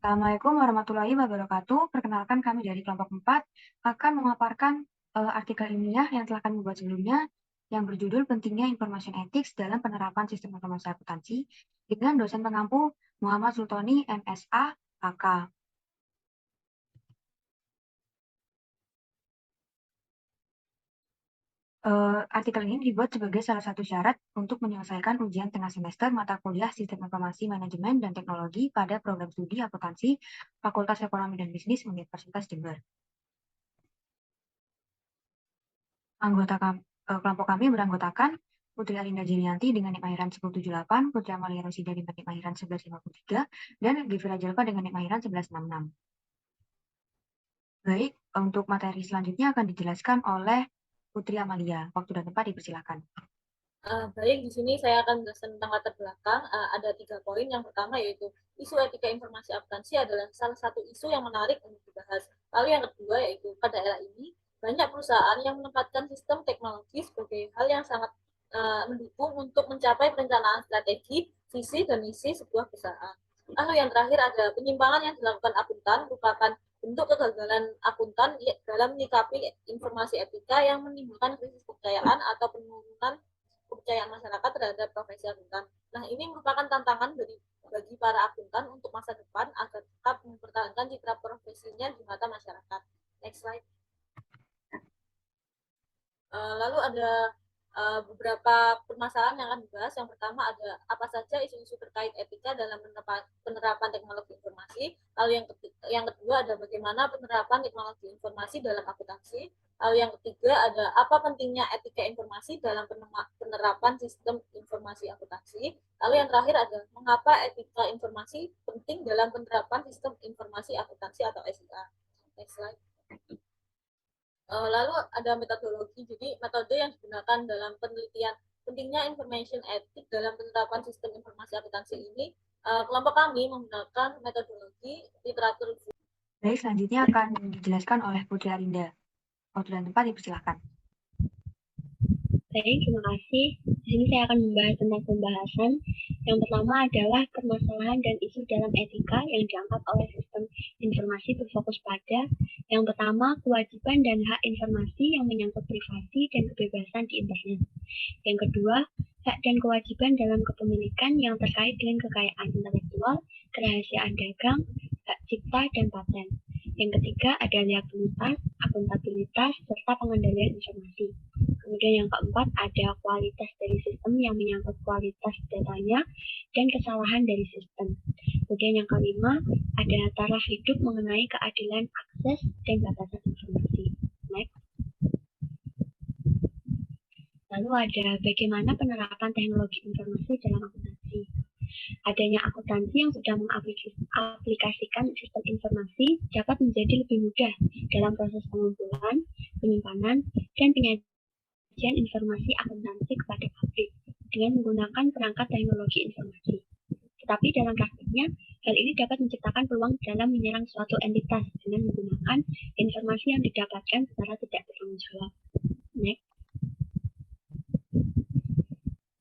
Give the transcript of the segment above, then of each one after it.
Assalamualaikum warahmatullahi wabarakatuh. Perkenalkan kami dari kelompok 4 akan memaparkan artikel ilmiah yang telah kami buat sebelumnya yang berjudul Pentingnya Information Ethics dalam Penerapan Sistem Informasi Akuntansi dengan dosen pengampu Muhammad Sultoni MSA AK. Artikel ini dibuat sebagai salah satu syarat untuk menyelesaikan ujian tengah semester mata kuliah Sistem Informasi Manajemen dan Teknologi pada program studi akuntansi Fakultas Ekonomi dan Bisnis Universitas Jember. Kelompok kami beranggotakan Putri Arinda Jilianti dengan NIM akhiran 1078, Putri Amalia Rosida dengan NIM akhiran 1153, dan Givira Jalva dengan NIM akhiran 1166. Baik, untuk materi selanjutnya akan dijelaskan oleh Putri Amalia. Waktu dan tempat dipersilakan. Baik, di sini saya akan menjelaskan tentang latar belakang. Ada 3 poin. Yang pertama yaitu isu etika informasi akuntansi adalah salah satu isu yang menarik untuk dibahas. Lalu yang kedua yaitu pada era ini banyak perusahaan yang menempatkan sistem teknologi sebagai hal yang sangat mendukung untuk mencapai perencanaan strategi, visi dan misi sebuah perusahaan. Lalu yang terakhir ada penyimpangan yang dilakukan akuntan merupakan bentuk kegagalan akuntan dalam menyikapi informasi etika yang menimbulkan krisis kepercayaan atau penurunan kepercayaan masyarakat terhadap profesi akuntan. Nah, ini merupakan tantangan bagi para akuntan untuk masa depan agar tetap mempertahankan citra profesinya di mata masyarakat. Next slide. Lalu ada beberapa permasalahan yang akan dibahas. Yang pertama ada apa saja isu-isu terkait etika dalam penerapan teknologi informasi. Lalu yang kedua ada bagaimana penerapan teknologi informasi dalam akuntansi. Lalu yang ketiga ada apa pentingnya etika informasi dalam penerapan sistem informasi akuntansi. Lalu yang terakhir ada mengapa etika informasi penting dalam penerapan sistem informasi akuntansi atau SIA. Next slide. Lalu ada metodologi, jadi metode yang digunakan dalam penelitian pentingnya information ethics dalam penerapan sistem informasi akuntansi ini, kelompok kami menggunakan metodologi literatur. Baik, selanjutnya akan dijelaskan oleh Putri Arinda. Waktu dan tempat dipersilakan. Baik, terima kasih. Di sini saya akan membahas tentang pembahasan. Yang pertama adalah permasalahan dan isu dalam etika yang diangkat oleh sistem informasi berfokus pada yang pertama, kewajiban dan hak informasi yang menyangkut privasi dan kebebasan di internet. Yang kedua, hak dan kewajiban dalam kepemilikan yang terkait dengan kekayaan intelektual, kerahasiaan dagang, hak cipta, dan paten. Yang ketiga, ada liabilitas, akuntabilitas, serta pengendalian informasi. Kemudian yang keempat, ada kualitas dari sistem yang menyangkut kualitas datanya dan kesalahan dari sistem. Kemudian yang kelima, ada taraf hidup mengenai keadilan akses dan batasan informasi. Next. Lalu ada bagaimana penerapan teknologi informasi dalam akuntansi. Adanya akuntansi yang sudah mengaplikasikan sistem informasi dapat menjadi lebih mudah dalam proses pengumpulan, penyimpanan, dan penyajian informasi akuntansi kepada publik dengan menggunakan perangkat teknologi informasi. Tetapi dalam praktiknya, hal ini dapat menciptakan peluang dalam menyerang suatu entitas dengan menggunakan informasi yang didapatkan secara tidak bertanggung jawab. Next.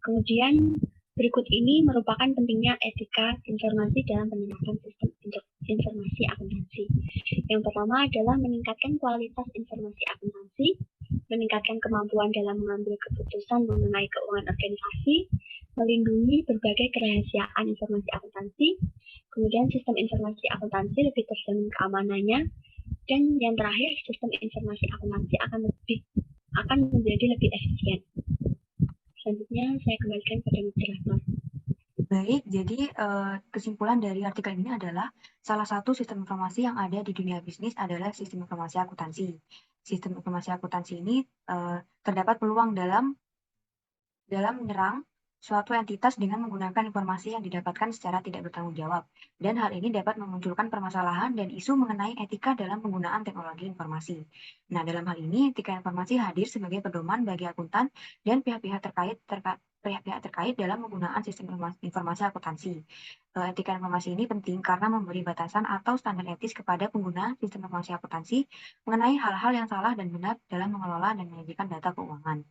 Kemudian berikut ini merupakan pentingnya etika informasi dalam penerapan sistem informasi akuntansi. Yang pertama adalah meningkatkan kualitas informasi akuntansi, meningkatkan kemampuan dalam mengambil keputusan mengenai keuangan organisasi, melindungi berbagai kerahasiaan informasi akuntansi, kemudian sistem informasi akuntansi lebih terjamin keamanannya, dan yang terakhir sistem informasi akuntansi akan menjadi lebih efisien. Selanjutnya saya kembalikan pada moderator. Baik, jadi kesimpulan dari artikel ini adalah salah satu sistem informasi yang ada di dunia bisnis adalah sistem informasi akuntansi. Sistem informasi akuntansi ini terdapat peluang dalam menyerang suatu entitas dengan menggunakan informasi yang didapatkan secara tidak bertanggung jawab. Dan hal ini dapat memunculkan permasalahan dan isu mengenai etika dalam penggunaan teknologi informasi. Nah, dalam hal ini, etika informasi hadir sebagai pedoman bagi akuntan dan pihak-pihak terkait dalam penggunaan sistem informasi akuntansi. Etika informasi ini penting karena memberi batasan atau standar etis kepada pengguna sistem informasi akuntansi mengenai hal-hal yang salah dan benar dalam mengelola dan menyajikan data keuangan.